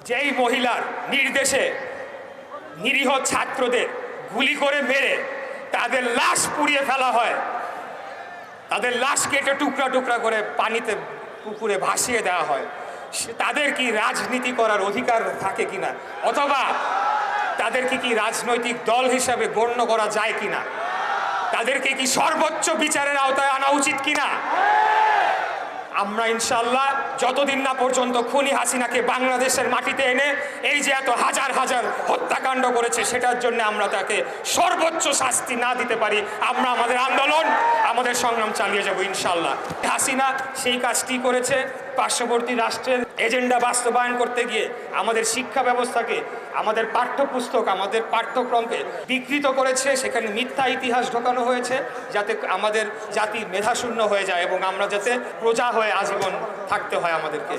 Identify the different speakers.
Speaker 1: যেই মহিলার নির্দেশে নিরীহ ছাত্রদের গুলি করে মেরে তাদের লাশ পুড়িয়ে ফেলা হয়, তাদের লাশ কেটে টুকরা টুকরা করে পানিতে পুকুরে ভাসিয়ে দেওয়া হয়, তাদের কি রাজনীতি করার অধিকার থাকে কিনা, অথবা তাদেরকে কি রাজনৈতিক দল হিসাবে গণ্য করা যায় কিনা, তাদেরকে কি সর্বোচ্চ বিচারের আওতায় আনা উচিত কিনা? আমরা ইনশাল্লাহ যতদিন না পর্যন্ত খুনি হাসিনাকে বাংলাদেশের মাটিতে এনে এই যে এত হাজার হাজার হত্যাকাণ্ড করেছে সেটার জন্য আমরা তাকে সর্বোচ্চ শাস্তি না দিতে পারি, আমরা আমাদের আন্দোলন, আমাদের সংগ্রাম চালিয়ে যাব ইনশাল্লাহ। হাসিনা সেই কাজটি করেছে, পার্শ্ববর্তী রাষ্ট্রের এজেন্ডা বাস্তবায়ন করতে গিয়ে আমাদের শিক্ষা ব্যবস্থাকে, আমাদের পাঠ্যপুস্তক, আমাদের পাঠ্যক্রমকে বিকৃত করেছে, সেখানে মিথ্যা ইতিহাস ঢোকানো হয়েছে যাতে আমাদের জাতি মেধাশূন্য হয়ে যায় এবং আমরা যাতে প্রজা হয়ে আজীবন থাকতে হয় আমাদেরকে।